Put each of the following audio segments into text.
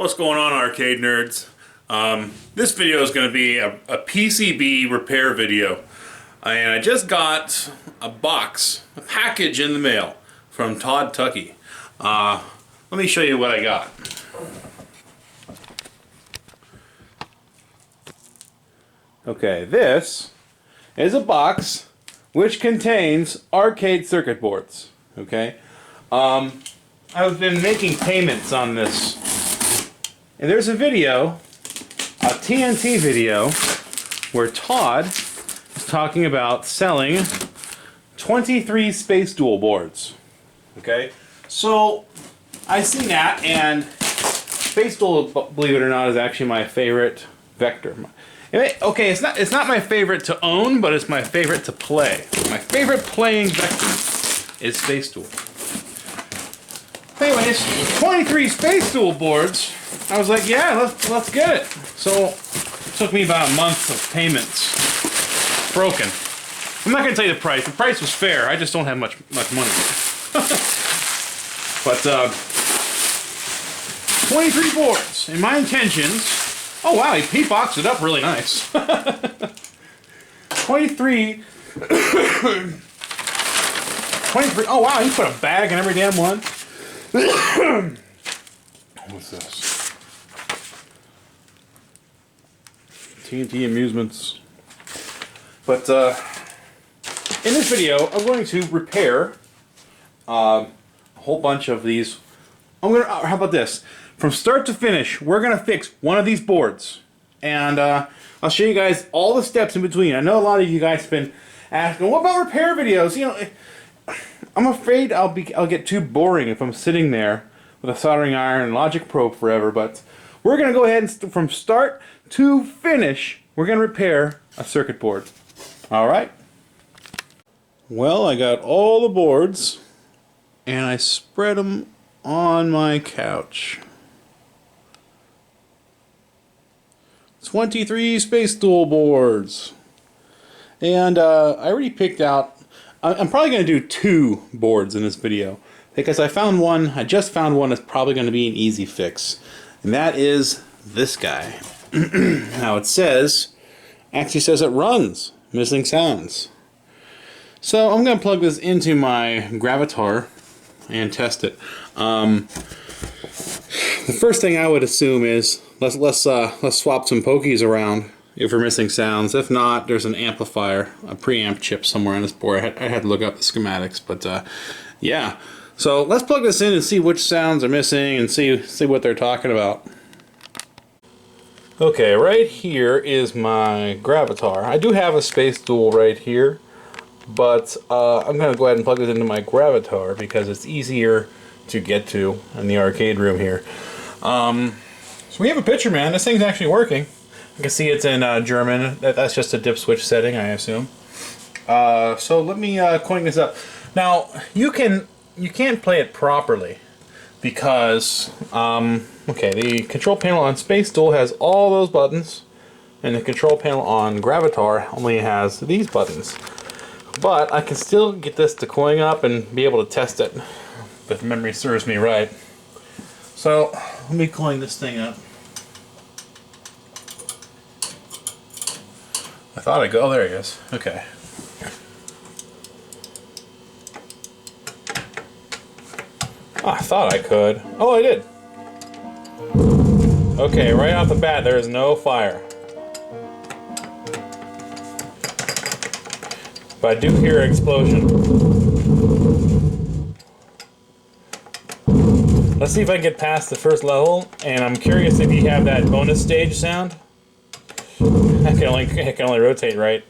What's going on, arcade nerds? This video is going to be a PCB repair video. And I just got a package in the mail from Todd Tucky. Let me show you what I got. Okay, this is a box which contains arcade circuit boards. Okay, I've been making payments on this, and there's a video, a TNT video, where Todd is talking about selling 23 Space Duel boards. Okay, so I seen that, and Space Duel, believe it or not, is actually my favorite vector. Okay, it's not my favorite to own, but it's my favorite to play. My favorite playing vector is Space Duel. Anyway, it's 23 Space Duel boards. I was like, yeah, let's get it. So it took me about a month of payments. Broken. I'm not gonna tell you the price. The price was fair. I just don't have much money. But 23 boards. And my intentions. Oh wow, he boxed it up really nice. 23. 23. Oh wow, he put a bag in every damn one. What's this? TNT Amusements. But in this video, I'm going to repair a whole bunch of these. How about this? From start to finish, we're going to fix one of these boards. And I'll show you guys all the steps in between. I know a lot of you guys have been asking, what about repair videos? You know, I'm afraid I'll get too boring if I'm sitting there with a soldering iron and logic probe forever, but we're going to go ahead and from start to finish, we're going to repair a circuit board. Alright? Well, I got all the boards and I spread them on my couch. 23 Space Duel boards. And I already picked out, I'm probably going to do 2 boards in this video, because I just found one that's probably going to be an easy fix. And that is this guy. Now it actually says it runs, missing sounds. So I'm going to plug this into my Gravatar and test it. The first thing I would assume is let's swap some pokies around if we're missing sounds. If not, there's an amplifier, a preamp chip somewhere on this board. I had to look up the schematics, but yeah. So let's plug this in and see which sounds are missing and see what they're talking about. Okay, right here is my Gravatar. I do have a Space Duel right here, but I'm going to go ahead and plug this into my Gravatar because it's easier to get to in the arcade room here. So we have a picture, man. This thing's actually working. You can see it's in German. That's just a dip switch setting, I assume. So let me coin this up. Now you can't play it properly because okay, the control panel on Space Duel has all those buttons, and the control panel on Gravatar only has these buttons. But I can still get this to coin up and be able to test it if memory serves me right. So let me coin this thing up. I thought I'd go. Oh, there he is. Okay. Oh, I thought I could. Oh, I did. Okay, right off the bat, there is no fire. But I do hear an explosion. Let's see if I can get past the first level, and I'm curious if you have that bonus stage sound. I can only rotate right.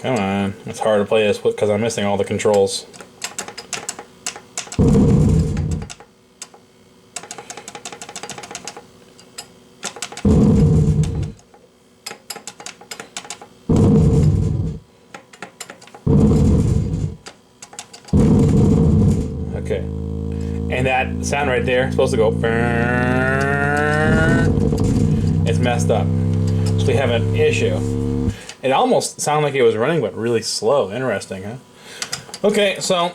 Come on, it's hard to play this because I'm missing all the controls. Okay, and that sound right there is supposed to go. It's messed up, so we have an issue. It almost sounded like it was running, but really slow. Interesting, huh? Okay, so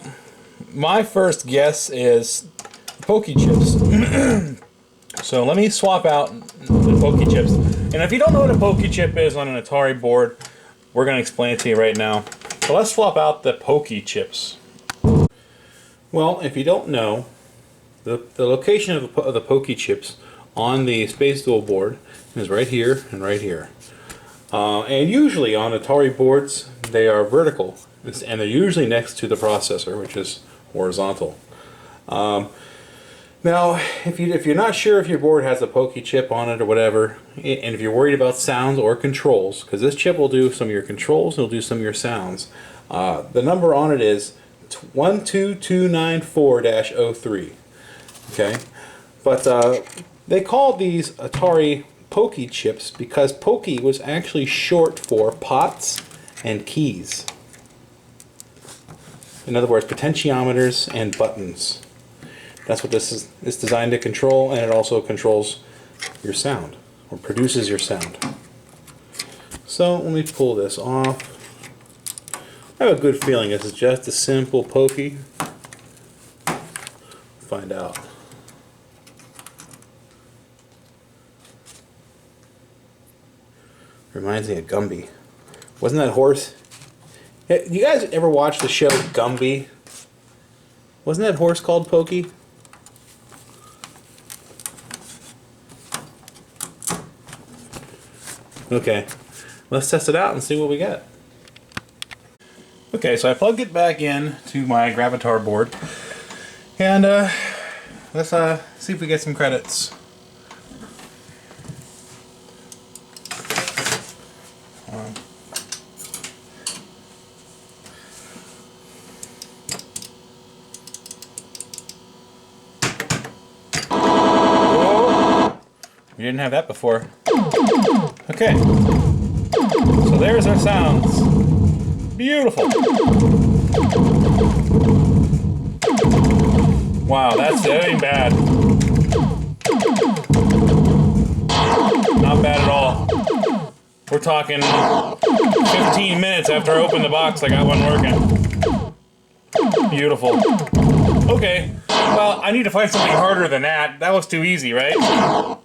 my first guess is Pokey chips. So let me swap out the Pokey chips. And if you don't know what a Pokey chip is on an Atari board, we're going to explain it to you right now. So let's swap out the Pokey chips. Well, if you don't know, the location of the Pokey chips on the Space Duel board is right here and right here. And usually on Atari boards, they are vertical, and they're usually next to the processor, which is horizontal. Now, if you're not sure if your board has a Pokey chip on it or whatever, and if you're worried about sounds or controls, because this chip will do some of your controls, it'll do some of your sounds. The number on it is 12294-03. Okay, but they called these Atari Pokey chips because Pokey was actually short for pots and keys. In other words, potentiometers and buttons. That's what this is. It's designed to control, and it also controls your sound, or produces your sound. So let me pull this off. I have a good feeling this is just a simple Pokey. Find out. Reminds me of Gumby. Wasn't that horse? You guys ever watch the show Gumby? Wasn't that horse called Pokey? Okay, let's test it out and see what we get. Okay, so I plugged it back in to my Gravatar board, and let's see if we get some credits. We didn't have that before. Okay, so there's our sounds. Beautiful. Wow, that ain't bad. Not bad at all. We're talking 15 minutes after I opened the box, I got one working. Beautiful. Okay, well, I need to find something harder than that. That was too easy, right?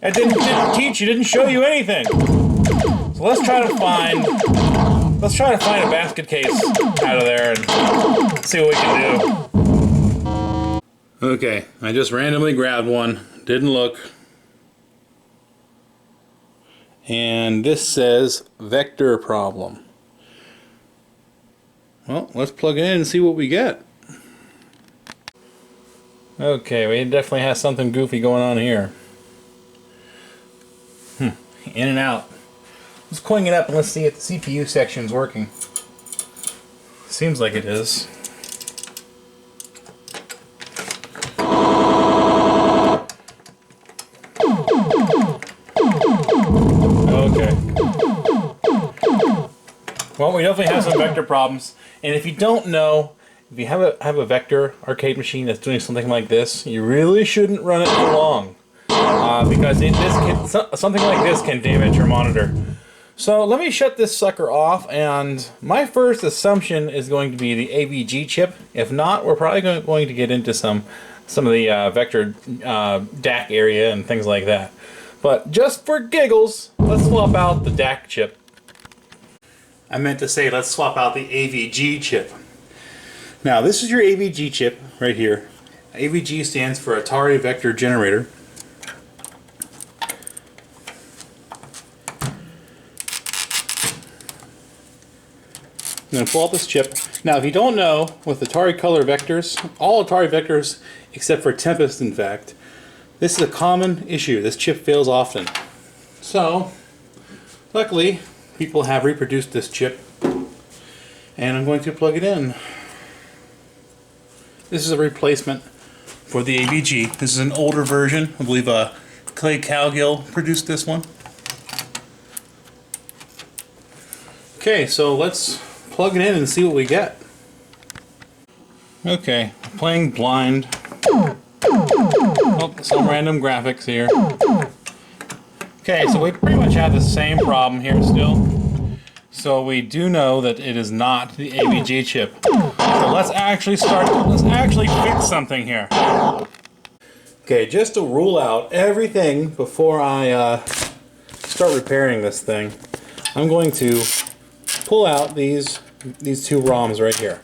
It didn't teach you, didn't show you anything. So let's try to find a basket case out of there and see what we can do. Okay, I just randomly grabbed one, didn't look. And this says vector problem. Well, let's plug it in and see what we get. Okay, we definitely have something goofy going on here. In and out. Let's coin it up and let's see if the CPU section's working. Seems like it is. Okay. Well, we definitely have some vector problems. And if you don't know, if you have a vector arcade machine that's doing something like this, you really shouldn't run it for long. Because something like this can damage your monitor. So let me shut this sucker off, and my first assumption is going to be the AVG chip. If not, we're probably going to get into some of the vector DAC area and things like that. But just for giggles, let's swap out the DAC chip. I meant to say let's swap out the AVG chip. Now this is your AVG chip right here. AVG stands for Atari Vector Generator. I'm going to pull out this chip. Now, if you don't know, with Atari Color Vectors, all Atari Vectors, except for Tempest, in fact, this is a common issue. This chip fails often. So, luckily, people have reproduced this chip, and I'm going to plug it in. This is a replacement for the AVG. This is an older version. I believe Clay Cowgill produced this one. Okay, so let's plug it in and see what we get. Okay, playing blind. Oh, some random graphics here. Okay, so we pretty much have the same problem here still. So we do know that it is not the AVG chip. So let's actually fix something here. Okay, just to rule out everything before I start repairing this thing, I'm going to pull out these two ROMs right here.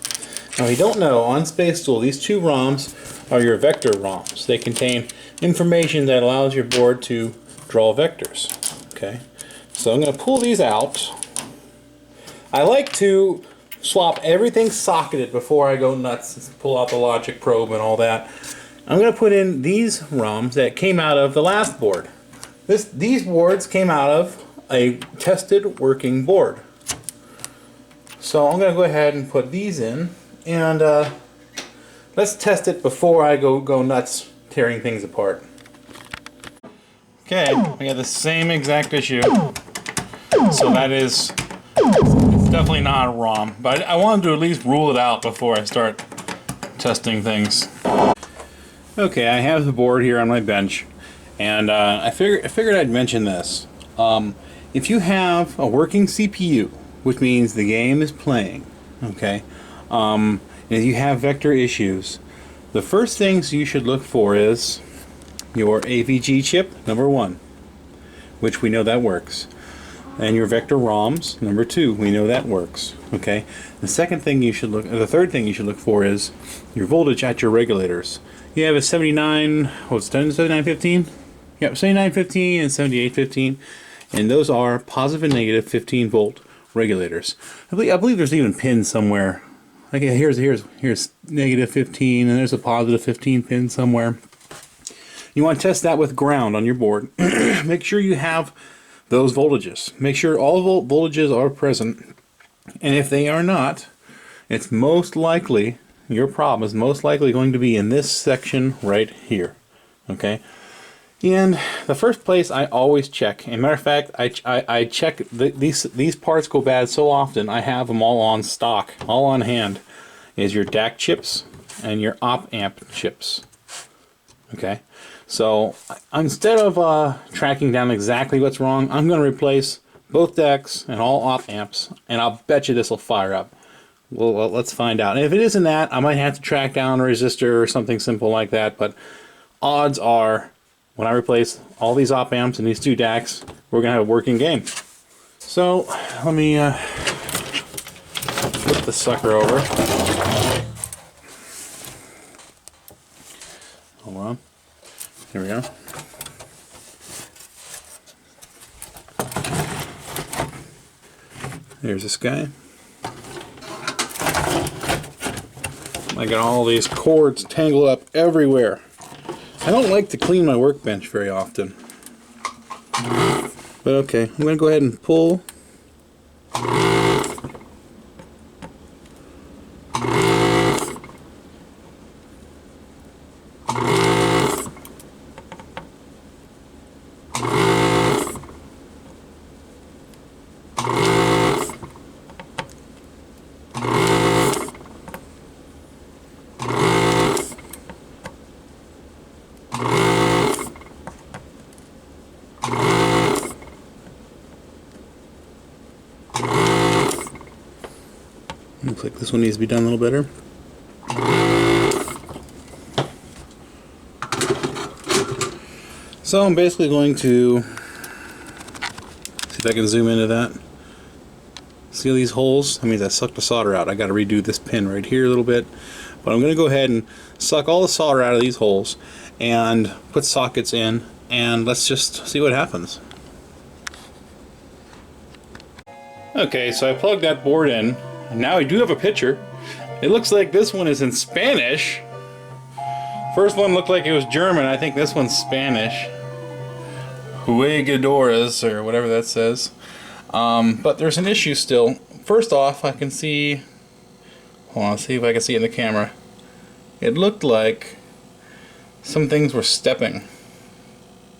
Now, if you don't know, on Space Duel, these two ROMs are your vector ROMs. They contain information that allows your board to draw vectors. Okay, so I'm going to pull these out. I like to swap everything socketed before I go nuts, pull out the logic probe and all that. I'm going to put in these ROMs that came out of the last board. These boards came out of a tested working board. So I'm going to go ahead and put these in, and let's test it before I go nuts tearing things apart. Okay, we got the same exact issue. So that is, it's definitely not a ROM, but I wanted to at least rule it out before I start testing things. Okay, I have the board here on my bench, and I figured I'd mention this. If you have a working CPU, which means the game is playing, okay, and if you have vector issues, the first things you should look for is your AVG chip, number 1, which we know that works, and your vector ROMs, number 2, we know that works. Okay, the third thing you should look for is your voltage at your regulators. You have a 7915? Yep, 7915 and 7815, and those are positive and negative 15 volt regulators. I believe there's even pins somewhere. Okay, here's negative 15, and there's a positive 15 pin somewhere. You want to test that with ground on your board. Make sure you have those voltages. Make sure all voltages are present, and if they are not, it's most likely, your problem is most likely going to be in this section right here. Okay, and the first place I always check, and matter of fact, I check these parts go bad so often, I have them all on stock, all on hand, is your DAC chips and your op amp chips. Okay, so instead of tracking down exactly what's wrong, I'm going to replace both DACs and all op amps, and I'll bet you this will fire up. Well, let's find out. And if it isn't that, I might have to track down a resistor or something simple like that, but odds are, when I replace all these op amps and these two DACs, we're going to have a working game. So, let me flip the sucker over. Hold on. Here we go. There's this guy. I got all these cords tangled up everywhere. I don't like to clean my workbench very often. But okay, I'm going to go ahead and pull. Looks like this one needs to be done a little better. So I'm basically going to see if I can zoom into that. See these holes? That means I sucked the solder out. I got to redo this pin right here a little bit. But I'm going to go ahead and suck all the solder out of these holes and put sockets in, and let's just see what happens. Okay, so I plugged that board in. Now I do have a picture. It looks like this one is in Spanish. First one looked like it was German. I think this one's Spanish. Juegadoras, or whatever that says. But there's an issue still. First off, I can see... Hold on, see if I can see it in the camera. It looked like some things were stepping.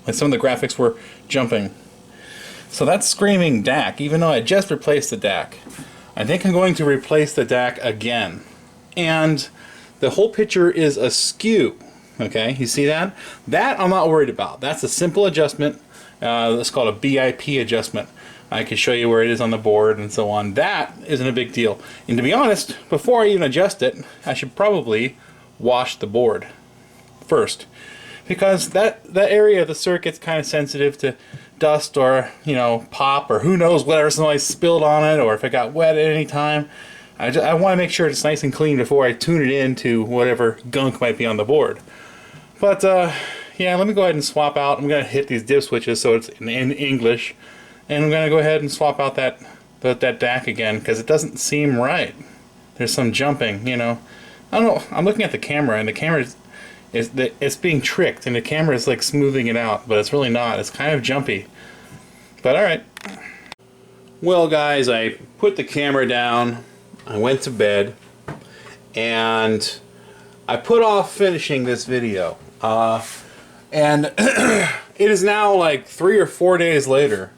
Like some of the graphics were jumping. So that's screaming DAC, even though I just replaced the DAC. I think I'm going to replace the DAC again. And the whole picture is askew. Okay, you see that? That I'm not worried about. That's a simple adjustment. It's called a BIP adjustment. I can show you where it is on the board and so on. That isn't a big deal. And to be honest, before I even adjust it, I should probably wash the board first, because that area of the circuit's kind of sensitive to dust or, you know, pop or who knows whatever somebody spilled on it, or if it got wet at any time. I want to make sure it's nice and clean before I tune it into whatever gunk might be on the board. But yeah, let me go ahead and swap out. I'm going to hit these div switches so it's in English, and I'm going to go ahead and swap out that DAC again, because it doesn't seem right. There's some jumping, you know. I don't know. I'm looking at the camera, and the camera it's being tricked, and the camera is like smoothing it out, but it's really not. It's kind of jumpy. But all right. Well, guys, I put the camera down. I went to bed, and I put off finishing this video. And it is now like 3 or 4 days later.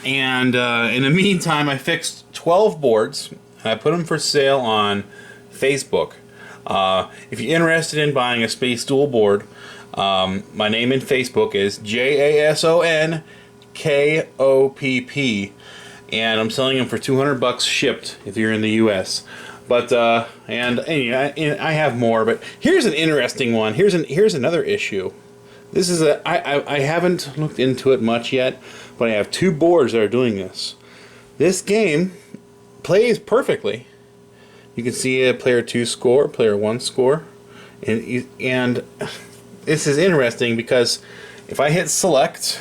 And in the meantime, I fixed 12 boards, and I put them for sale on Facebook. If you're interested in buying a Space Duel board, my name in Facebook is JASONKOPP. And I'm selling them for $200 shipped if you're in the U.S. But and I have more. But here's an interesting one. Here's another issue. This is I haven't looked into it much yet, but I have 2 boards that are doing this. This game plays perfectly. You can see a player 2 score, player 1 score, and this is interesting because if I hit select,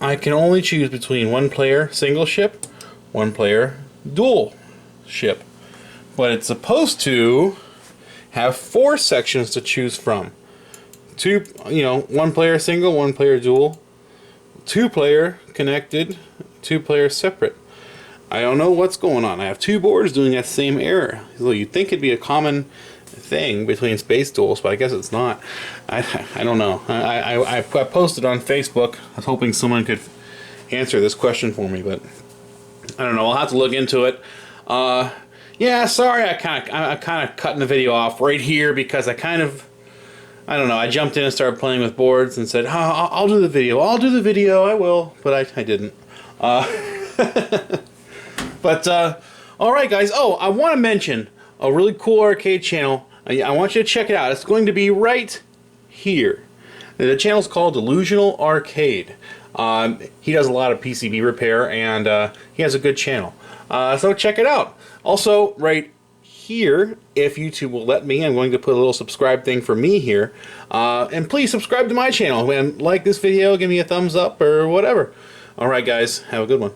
I can only choose between 1 player single ship, 1 player dual ship. But it's supposed to have 4 sections to choose from. 2, you know, 1 player single, 1 player dual, 2 player connected, 2 player separate. I don't know what's going on. I have 2 boards doing that same error. So you'd think it'd be a common thing between Space Duels, but I guess it's not. I don't know. I posted on Facebook. I was hoping someone could answer this question for me, but I don't know. I'll have to look into it. Yeah, sorry. I'm kind of cutting the video off right here because I don't know. I jumped in and started playing with boards and said, I'll do the video. I'll do the video. I will, but I didn't. But all right, guys. Oh, I want to mention a really cool arcade channel. I want you to check it out. It's going to be right here. The channel's called Delusional Arcade. He does a lot of PCB repair, and he has a good channel. So check it out. Also, right here, if YouTube will let me, I'm going to put a little subscribe thing for me here. And please subscribe to my channel and like this video, give me a thumbs up or whatever. All right, guys. Have a good one.